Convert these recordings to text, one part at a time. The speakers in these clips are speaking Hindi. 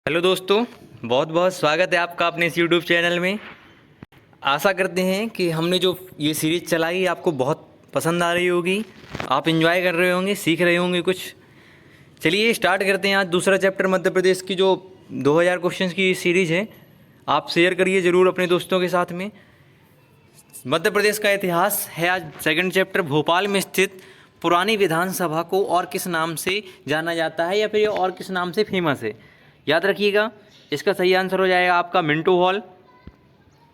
हेलो दोस्तों, बहुत बहुत स्वागत है आपका अपने इस यूट्यूब चैनल में। आशा करते हैं कि हमने जो ये सीरीज़ चलाई आपको बहुत पसंद आ रही होगी, आप एंजॉय कर रहे होंगे, सीख रहे होंगे कुछ। चलिए स्टार्ट करते हैं आज दूसरा चैप्टर मध्य प्रदेश की जो 2000 क्वेश्चंस की सीरीज़ है। आप शेयर करिए ज़रूर अपने दोस्तों के साथ में। मध्य प्रदेश का इतिहास है आज सेकंड चैप्टर। भोपाल में स्थित पुरानी विधानसभा को और किस नाम से जाना जाता है या फिर ये और किस नाम से फेमस है, याद रखिएगा। इसका सही आंसर हो जाएगा आपका मिंटो हॉल।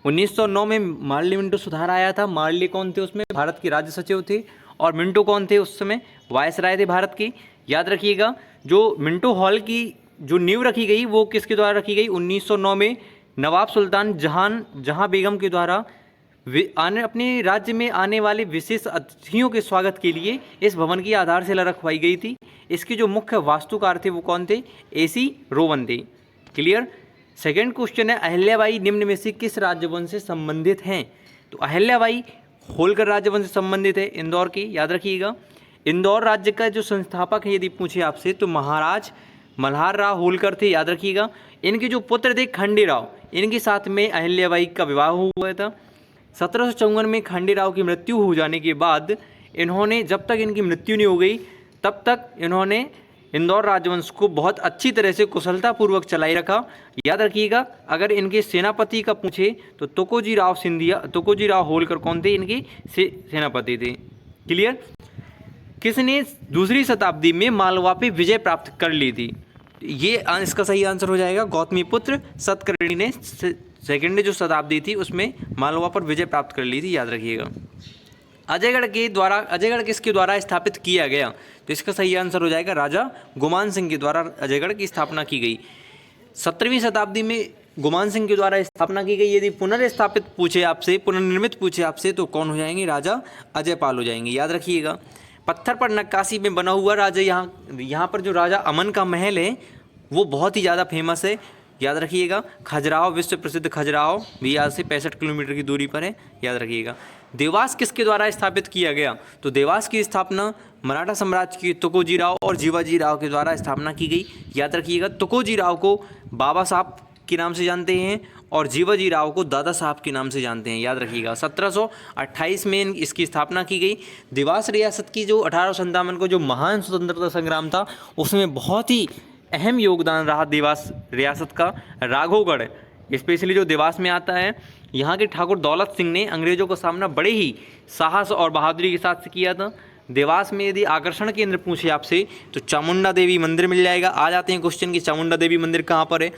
1909 में मार्ली मिंटो सुधार आया था। मार्ली कौन थे उसमें? भारत के राज्य सचिव थे। और मिंटो कौन थे उस समय? वायसराय थे भारत की। याद रखिएगा, जो मिंटो हॉल की जो नींव रखी गई वो किसके द्वारा रखी गई? 1909 में नवाब सुल्तान जहां बेगम के द्वारा अपने राज्य में आने वाले विशेष अतिथियों के स्वागत के लिए इस भवन की आधारशिला रखवाई गई थी। इसके जो मुख्य वास्तुकार थे वो कौन थे? AC रोवन थे। क्लियर। सेकंड क्वेश्चन है, अहिल्याबाई निम्न में से किस राजवंश से संबंधित हैं? तो अहिल्याबाई होलकर राजवंश से संबंधित है, इंदौर की। याद रखिएगा, इंदौर राज्य का जो संस्थापक है यदि पूछे आपसे तो महाराज मल्हार राव होलकर थे। याद रखिएगा। इनके जो पुत्र थे खंडेराव, इनके साथ में अहिल्याबाई का विवाह हुआ था। 1754 में खंडेराव की मृत्यु हो जाने के बाद इन्होंने, जब तक इनकी मृत्यु नहीं हो गई तब तक इन्होंने इंदौर राजवंश को बहुत अच्छी तरह से कुशलतापूर्वक चलाई रखा। याद रखिएगा, अगर इनके सेनापति का पूछे तो तुकोजी राव होलकर कौन थे? इनके सेनापति थे। क्लियर। किसने दूसरी शताब्दी में मालवा पे विजय प्राप्त कर ली थी? ये इसका सही आंसर हो जाएगा गौतमीपुत्र सतकर्णी ने सेकेंड जो शताब्दी थी उसमें मालवा पर विजय प्राप्त कर ली थी। याद रखिएगा। अजयगढ़ किसके द्वारा स्थापित किया गया? तो इसका सही आंसर हो जाएगा राजा गुमान सिंह के द्वारा अजयगढ़ की स्थापना की गई। 17वीं शताब्दी में गुमान सिंह के द्वारा स्थापना की गई। यदि पुनर्स्थापित पूछे आपसे, पुनर्निर्मित पूछे आपसे तो कौन हो जाएंगे? राजा अजयपाल हो जाएंगे। याद रखिएगा। पत्थर पर नक्काशी में बना हुआ राजा यहाँ पर जो राजा अमन का महल है वो बहुत ही ज़्यादा फेमस है। याद रखिएगा। खजुराहो, विश्व प्रसिद्ध खजुराहो भी यहाँ से 65 किलोमीटर की दूरी पर है। याद रखिएगा। देवास किसके द्वारा स्थापित किया गया? तो देवास की स्थापना मराठा साम्राज्य के तुकोजी राव और जीवाजी राव के द्वारा स्थापना की गई। याद रखिएगा। तुकोजी राव को बाबा साहब के नाम से जानते हैं और जीवाजी राव को दादा साहब के नाम से जानते हैं। याद रखिएगा। 1728 में इसकी स्थापना की गई। देवास रियासत की जो 1857 को जो महान स्वतंत्रता संग्राम था उसमें बहुत ही अहम योगदान रहा देवास रियासत का। राघवगढ़ स्पेशली जो देवास में आता है, यहाँ के ठाकुर दौलत सिंह ने अंग्रेजों का सामना बड़े ही साहस और बहादुरी के साथ किया था। देवास में यदि आकर्षण केंद्र पूछे आपसे तो चामुंडा देवी मंदिर मिल जाएगा। आ जाते हैं क्वेश्चन की, चामुंडा देवी मंदिर कहाँ पर है?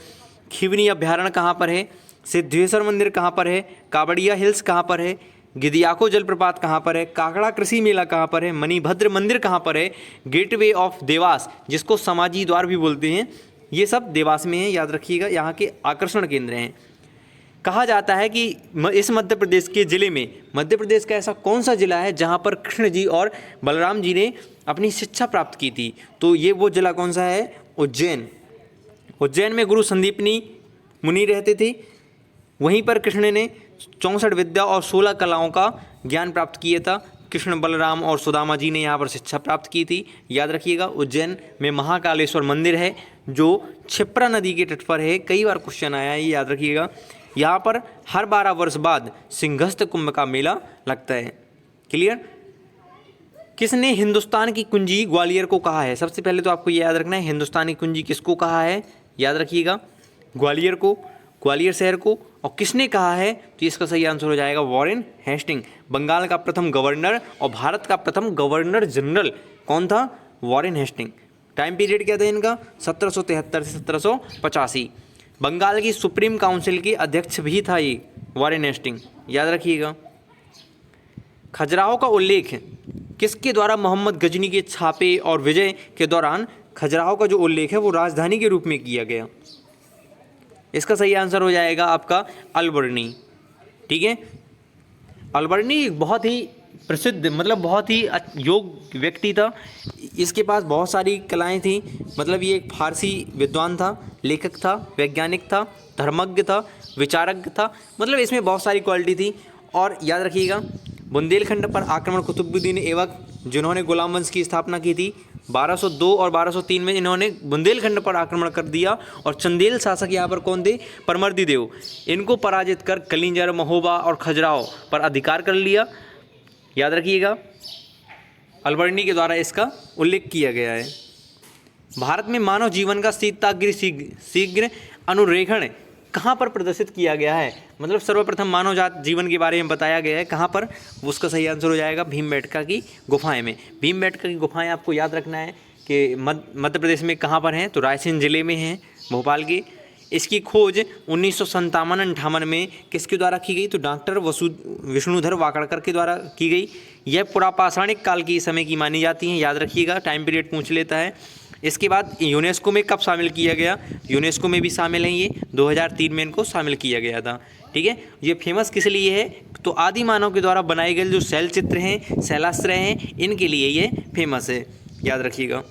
खिवनी अभ्यारण्य कहाँ पर है? सिद्धेश्वर मंदिर कहाँ पर है? कावड़िया हिल्स कहाँ पर है? गिदियाको जलप्रपात कहाँ पर है? काकड़ा कृषि मेला कहाँ पर है? मणिभद्र मंदिर कहाँ पर है? गेटवे ऑफ देवास जिसको समाजी द्वार भी बोलते हैं, ये सब देवास में है। याद रखिएगा। यहाँ के आकर्षण केंद्र हैं। कहा जाता है कि इस मध्य प्रदेश के ज़िले में, मध्य प्रदेश का ऐसा कौन सा ज़िला है जहाँ पर कृष्ण जी और बलराम जी ने अपनी शिक्षा प्राप्त की थी? तो ये वो ज़िला कौन सा है? उज्जैन। उज्जैन में गुरु संदीपनी मुनि रहते थे। वहीं पर कृष्ण ने 64 विद्या और 16 कलाओं का ज्ञान प्राप्त किया था। कृष्ण, बलराम और सुदामा जी ने यहाँ पर शिक्षा प्राप्त की थी। याद रखिएगा। उज्जैन में महाकालेश्वर मंदिर है जो क्षिप्रा नदी के तट पर है। कई बार क्वेश्चन आया है, याद रखिएगा। यहाँ पर हर 12 वर्ष बाद सिंहस्थ कुंभ का मेला लगता है। क्लियर। किसने हिंदुस्तान की कुंजी ग्वालियर को कहा है? सबसे पहले तो आपको ये याद रखना है हिंदुस्तानी कुंजी किसको कहा है। याद रखिएगा। ग्वालियर को, ग्वालियर शहर को। और किसने कहा है? तो इसका सही आंसर हो जाएगा वॉरेन हेस्टिंग। बंगाल का प्रथम गवर्नर और भारत का प्रथम गवर्नर जनरल कौन था? Warren Hasting. टाइम पीरियड क्या था इनका? 1773 से 1785। बंगाल की सुप्रीम काउंसिल के अध्यक्ष भी था ये वॉरेन हेस्टिंग। याद रखिएगा। खजुराहो का उल्लेख किसके द्वारा मोहम्मद गजनी के छापे और विजय के दौरान खजुराहो का जो उल्लेख है वो राजधानी के रूप में किया गया? इसका सही आंसर हो जाएगा आपका अलबर्नी। ठीक है। अलबर्नी बहुत ही प्रसिद्ध, मतलब बहुत ही योग्य व्यक्ति था। इसके पास बहुत सारी कलाएं थी। मतलब ये एक फारसी विद्वान था, लेखक था, वैज्ञानिक था, धर्मज्ञ था, विचारज्ञ था। मतलब इसमें बहुत सारी क्वालिटी थी। और याद रखिएगा, बुंदेलखंड पर आक्रमण कुतुबुद्दीन ऐबक जिन्होंने गुलाम वंश की स्थापना की थी 1202 और 1203 में इन्होंने बुंदेलखंड पर आक्रमण कर दिया और चंदेल शासक यहाँ पर कौन थे, परमर्दी देव, इनको पराजित कर कलिंजर, महोबा और खजुराहो पर अधिकार कर लिया। याद रखिएगा, अलबर्नी के द्वारा इसका उल्लेख किया गया है। भारत में मानव जीवन का शीघ्र अनुरेखण कहाँ पर प्रदर्शित किया गया है, मतलब सर्वप्रथम मानव जात जीवन के बारे में बताया गया है कहाँ पर, उसका सही आंसर हो जाएगा भीमबेटका की गुफाएं में। भीमबेटका की गुफाएं आपको याद रखना है कि मध्य प्रदेश में कहाँ पर हैं, तो रायसेन जिले में हैं, भोपाल के। इसकी खोज 1957-58 में किसके द्वारा की गई, तो डॉक्टर विष्णुधर वाकड़कर के द्वारा की गई। यह पुरापाषाणिक काल की समय की मानी जाती हैं, याद रखिएगा, टाइम पीरियड पूछ लेता है। इसके बाद यूनेस्को में कब शामिल किया गया, यूनेस्को में भी शामिल हैं ये, 2003 में इनको शामिल किया गया था। ठीक है, ये फेमस किस लिए है, तो आदि मानव के द्वारा बनाए गए जो शैल चित्र हैं, शैलास्त्र हैं, इनके लिए ये फेमस है, याद रखिएगा।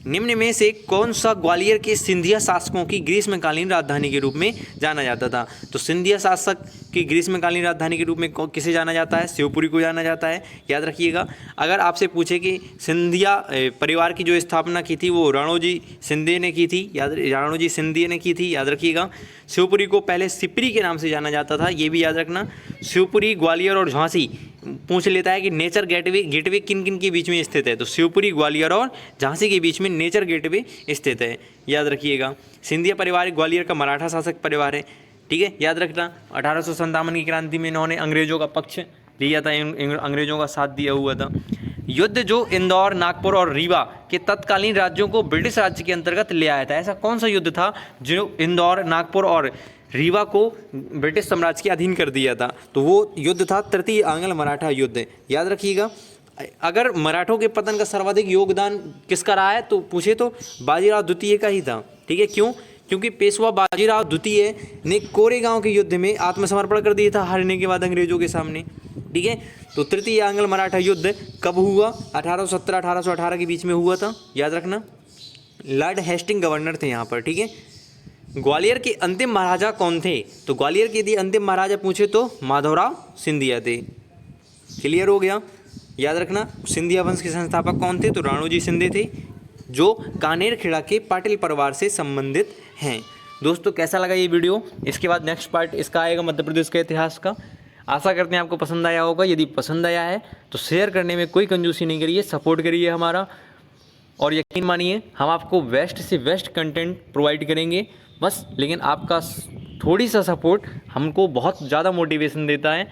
निम्न में से कौन सा ग्वालियर के सिंधिया शासकों की ग्रीष्मकालीन राजधानी के रूप में जाना जाता था, तो सिंधिया शासक की ग्रीष्मकालीन राजधानी के रूप में किसे जाना जाता है, शिवपुरी को जाना जाता है, याद रखिएगा। अगर आपसे पूछे कि सिंधिया परिवार की जो स्थापना की थी वो रणोजी सिंधिया ने की थी, रणोजी सिंधिया ने की थी, याद रखिएगा। शिवपुरी को पहले सिपरी के नाम से जाना जाता था, ये भी याद रखना। शिवपुरी, ग्वालियर और झांसी पूछ लेता है कि नेचर गेटवे किन किन के बीच में स्थित है, तो शिवपुरी, ग्वालियर और झांसी के बीच में नेचर गेटवे स्थित है, याद रखिएगा। सिंधिया परिवार ग्वालियर का मराठा शासक परिवार है, ठीक है, याद रखना। 1857 की क्रांति में इन्होंने अंग्रेजों का पक्ष लिया था, अंग्रेजों का साथ दिया हुआ था। युद्ध जो इंदौर, नागपुर और रीवा के तत्कालीन राज्यों को ब्रिटिश राज्य के अंतर्गत ले आया था, ऐसा कौन सा युद्ध था जो इंदौर, नागपुर और रीवा को ब्रिटिश साम्राज्य के अधीन कर दिया था, तो वो युद्ध था तृतीय आंग्ल मराठा युद्ध, याद रखिएगा। अगर मराठों के पतन का सर्वाधिक योगदान किसका रहा है, तो पूछे तो बाजीराव द्वितीय का ही था, ठीक है। क्यों, क्योंकि पेशवा बाजीराव द्वितीय ने कोरेगांव के युद्ध में आत्मसमर्पण कर दिया था हारने के बाद अंग्रेजों के सामने, ठीक है। तो तृतीय आंग्ल मराठा युद्ध कब हुआ, 1817-1818 के बीच में हुआ था, याद रखना। लॉर्ड हेस्टिंग गवर्नर थे यहाँ पर, ठीक है। ग्वालियर के अंतिम महाराजा कौन थे, तो ग्वालियर के यदि अंतिम महाराजा पूछे तो माधवराव सिंधिया थे, क्लियर हो गया, याद रखना। सिंधिया वंश के संस्थापक कौन थे, तो राणोजी सिंधे थे, जो कानेर खेड़ा के पाटिल परिवार से संबंधित हैं। दोस्तों कैसा लगा ये वीडियो, इसके बाद नेक्स्ट पार्ट इसका आएगा मध्य प्रदेश के इतिहास का। आशा करते हैं आपको पसंद आया होगा, यदि पसंद आया है तो शेयर करने में कोई कंजूसी नहीं करिए, सपोर्ट करिए हमारा, और यकीन मानिए हम आपको बेस्ट से बेस्ट कंटेंट प्रोवाइड करेंगे बस। लेकिन आपका थोड़ी सा सपोर्ट हमको बहुत ज़्यादा मोटिवेशन देता है।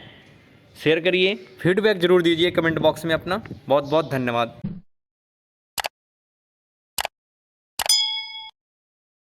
शेयर करिए, फीडबैक ज़रूर दीजिए कमेंट बॉक्स में अपना। बहुत बहुत धन्यवाद।